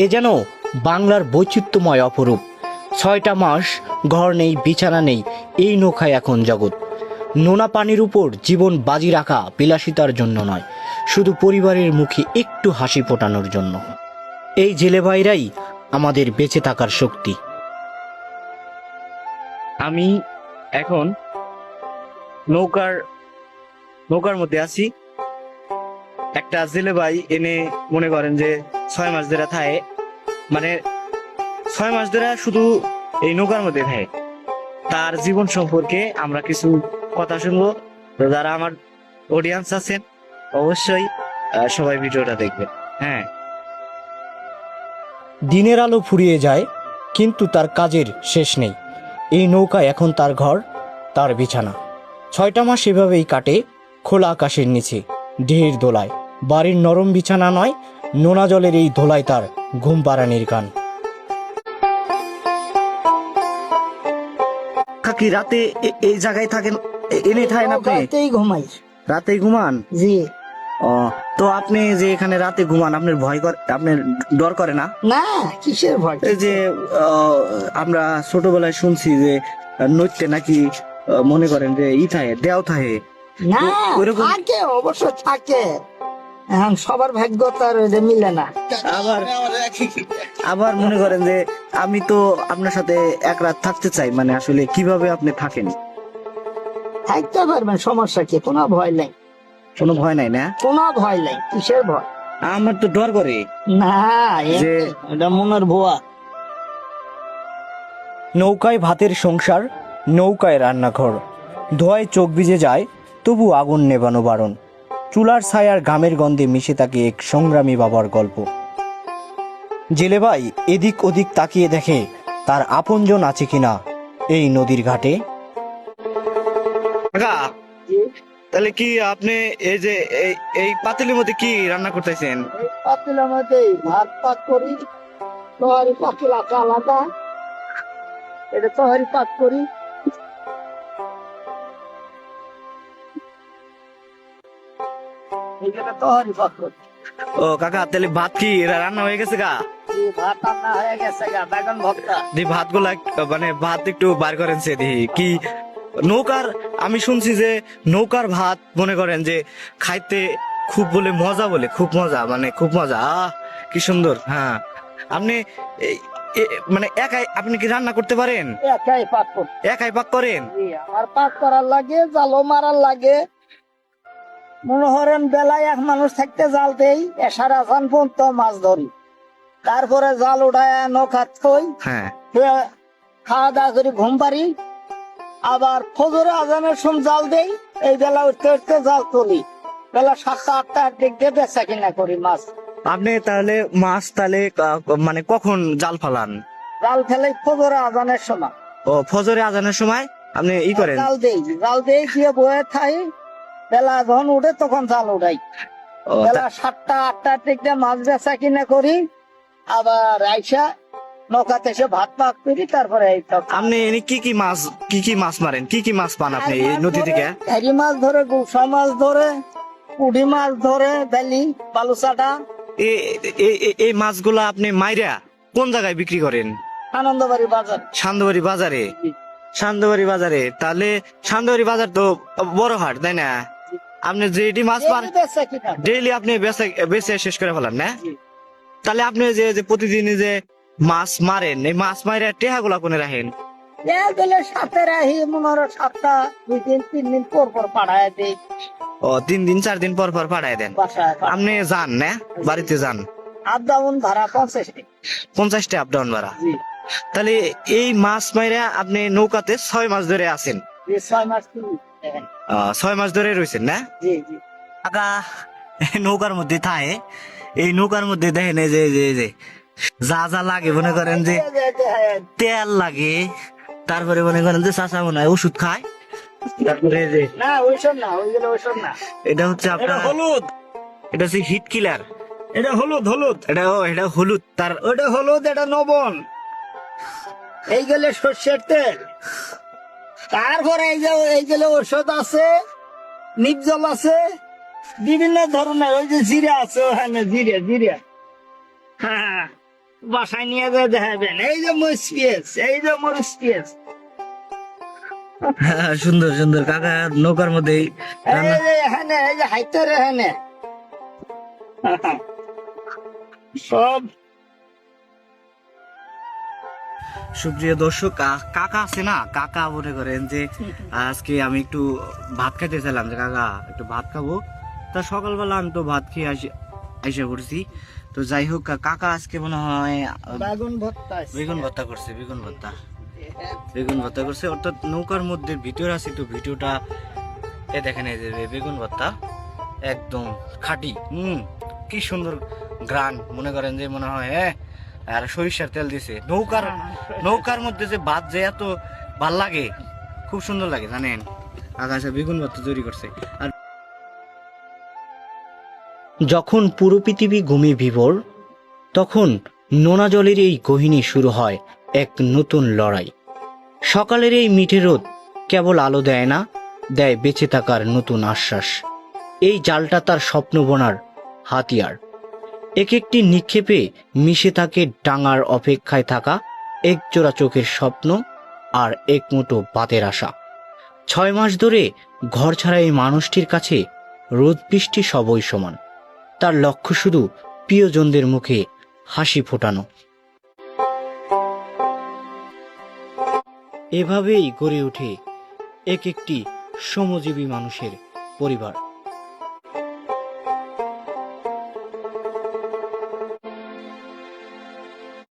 এ যেন বাংলার বৈচিত্র্যময় অপরূপ। 6টা মাস ঘর নেই, বিছানা নেই, এই নৌকায় এখন জগৎ। নোনা পানির উপর জীবন বাজি রাখা বিলাসিতার জন্য নয়, শুধু পরিবারের মুখে একটু হাসি ফোটানোর জন্য। এই জেলে ভাইরাই আমাদের বেঁচে থাকার শক্তি। আমি এখন নৌকার মধ্যে আছি। একটা জেলে ভাই এনে মনে করেন যে 6 মাস ধরে থাকে, মানে 6 মাস ধরে শুধু এই নৌকার মধ্যে থাকে। তার জীবন সম্পর্কে আমরা কিছু কথা শুনবো। তো যারা আমার অডিয়েন্স আছেন অবশ্যই সবাই ভিডিওটা দেখবেন। হ্যাঁ, দিনের আলো ফুরিয়ে যায় কিন্তু তার কাজের শেষ নেই। এই নৌকা এখন তার ঘর, তার বিছানা। 6টা মাস এভাবেই কাটে খোলা আকাশের নিচে, ঢের দোলায়। বাড়ির নরম বিছানা নয়, নোনা জলের এই ধোলায় তার ঘুম পাড়ানির গান। কাকি রাতে এই জায়গায় থাকেন, এনে থাকেন আপনি? রাতেই ঘুমাই। রাতেই ঘুমান? জি। ও, তো আপনি যে এখানে রাতে ঘুমান, আপনার ভয় করে, আপনার ডর করে না? না, কিসের ভয়? এই যে আমরা ছোটবেলায় শুনছি যে নইতে নাকি মনে করেন যে থাকে, দেও থাকে। না, ওইরকম থাকে, অবশ্য থাকে। এখন সবার ভাগ্য তার ওই যে মিলে না। আবার মনে করেন যে আমি তো আপনার সাথে এক রাত থাকতে চাই, মানে আসলে কিভাবে আপনি থাকেন? থাকতে পারবেন, সমস্যা কি? কোনো ভয় নেই। কোনো ভয় নাই না? কোনো ভয় নেই, কিসের ভয়? আমার তো ডর করে। না, যে- এটা মনের ভুয়া। নৌকায় ভাতের সংসার, নৌকায় রান্নাঘর। ধোঁয়ায় চোখ ভিজে যায়, তবু আগুন নেবানো বারণ। চুলার ছায়ার ঘামের গন্ধে মিশে থাকে এক সংগ্রামী বাবার গল্প। জেলে ভাই এদিক ওদিক তাকিয়ে দেখে তার আপনজন আছে কিনা এই নদীর ঘাটে। তাহলে কি আপনি এই যে এই পাতিলের মধ্যে কি রান্না করতেছেন? এই পাতিলের মধ্যে ভাত পাক করি, তহারি পাতিল আছে আলাদা, এটা তহারি পাক করি। এইখানে তহারি পাক করি। ও কাকা, তাহলে ভাত কি রান্না হয়ে গেছে গা? এই ভাত রান্না হয়ে গেছে গা, বেগুন ভর্তা। দি ভাত গুলা মানে ভাত একটু বার করেন সে দেখি কি নৌকার। আমি শুনছি যে নৌকার ভাত মনে করেন যে খাইতে খুব বলে মজা, বলে খুব মজা, মানে খুব মজা। কি সুন্দর। হ্যাঁ, আপনি মানে একাই আপনি কি রান্না করতে পারেন? একাই পাক করি। একাই পাক করেন? জি, আমার পাক করার লাগে, জালও মারার লাগে। মনে করেন বেলায় এক মানুষ থাকতে জাল দেই, এসার আসান পর্যন্ত মাছ ধরি, তারপরে জাল উঠায় নৌকা থই, হ্যাঁ, খাওয়া দাওয়া করি, ঘুম পারি। আবার ফজরে আজানের সময় জাল দেই, এই বেলা উঠতে উঠতে জাল তুলি, বেলা 7টা 8টার দিক দিয়ে বেচা কিনা করি মাছ। আপনি তাহলে মাছ তাহলে মানে কখন জাল ফালান? জাল ফেলে ফজরে আজানের সময়। ও, ফজরে আজানের সময় আপনি করেন? জাল দেই দিয়ে বয়ে থাই, বেলা যখন উঠে তখন জাল উঠাই। ও, বেলা 7টা 8টার দিক দিয়ে মাছ বেচা কিনা করি, আবার আইসা নৌকাতে এসে ভাত পাক করি, তারপরে এই তো। আপনি এনে কি মাছ মারেন? কি মাছ পান আপনি এই নদী থেকে? হেরি মাছ ধরে, গুলশা মাছ ধরে, পুঁটি মাছ ধরে, বেলি, বালুচাটা। এই মাছগুলা আপনি মাইরা কোন জায়গায় বিক্রি করেন? আনন্দবাড়ি বাজার। সান্দবাড়ি বাজারে? সান্দবাড়ি বাজারে, তাহলে সান্দবাড়ি বাজার তো বড় হাট, তাই না? আপনি যেটি মাছ পান ডেইলি আপনি বেচে শেষ করে ফেলান না? তাহলে আপনি যে প্রতিদিন যে মাছ মারেন, এই মাছ মারে টেহা গুলা কোনে রাখেন? সাথে রাহি, মনে হয় 7টা 2 দিন 3 দিন পর পর পাঠায় দেই। ও, 3 দিন 4 দিন পর পর পাঠায় দেন? বাসায় আপনি যান না, বাড়িতে যান? আপ ডাউন ভাড়া 50 টাকা। 50টা আপ ডাউন ভাড়া? তাহলে এই মাছ মাইরা আপনি নৌকাতে 6 মাস ধরে আছেন? 6 মাস। 6 মাস ধরে রয়েছেন না? জি জি। কাকা নৌকার মধ্যে থাকে, এই নৌকার মধ্যে দেখেন এই যে যা যা লাগে, মনে করেন যে তেল লাগে, তারপরে মনে করেন যে চাষা মনে হয় ওষুধ খায়, তারপরে যে না ওইসব না, ওইগুলো ওইসব না। এটা হচ্ছে আপনার হলুদ, এটা হচ্ছে হিট কিলার। এটা হলুদ, এটা হলুদ, তার ওটা হলুদ, এটা লবণ, এইগুলো সর্ষের তেল। তারপরে এইগুলো ওষুধ আছে, নিপজল আছে, বিভিন্ন ধরনের। ওই যে জিরা আছে, ওখানে জিরা। হ্যাঁ, বাসায় নিয়ে যেয়ে দেখাবেন এই যে মরিচ পেঁয়াজ, এই যে মরিচ পেঁয়াজ। সুন্দর সুন্দর কাকা নৌকার মধ্যেই এই যে এখানে, এই যে হাইতের এখানে সব। সুপ্রিয় দর্শক, কাকা আছে না, কাকা মনে করেন যে আজকে আমি একটু ভাত খাইতে চাইলাম, যে কাকা একটু ভাত খাবো। তা সকালবেলা আমি তো ভাত খেয়ে আইসা পড়ছি। তো যাই হোক, কাকা আজকে মনে হয় বেগুন ভর্তা আছে। বেগুন ভর্তা করছে, বেগুন ভর্তা করছে, অর্থাৎ নৌকার মধ্যে ভিডিও আছে। তো ভিডিওটা এ দেখেন, এই যে বেগুন ভর্তা একদম খাঁটি। কি সুন্দর গ্রান, মনে করেন যে মনে হয় আর সরিষার তেল দিছে। নৌকার মধ্যে যে ভাত যে এত ভাল লাগে, খুব সুন্দর লাগে জানেন। আকাশে বেগুন ভর্তা তৈরি করছে। আর যখন পুরো পৃথিবী ঘুমিয়ে বিভোর, তখন নোনা জলের এই গহিনী শুরু হয় এক নতুন লড়াই। সকালের এই মিঠে রোদ কেবল আলো দেয় না, দেয় বেঁচে থাকার নতুন আশ্বাস। এই জালটা তার স্বপ্ন বোনার হাতিয়ার। এক একটি নিক্ষেপে মিশে থাকে ডাঙার অপেক্ষায় থাকা এক জোড়া চোখের স্বপ্ন আর এক মুঠো ভাতের আশা। 6 মাস ধরে ঘর ছাড়া এই মানুষটির কাছে রোদ বৃষ্টি সবই সমান। তার লক্ষ্য শুধু প্রিয়জনদের মুখে হাসি ফোটানো। এভাবেই গড়ে ওঠে এক একটি শ্রমজীবী মানুষের পরিবার।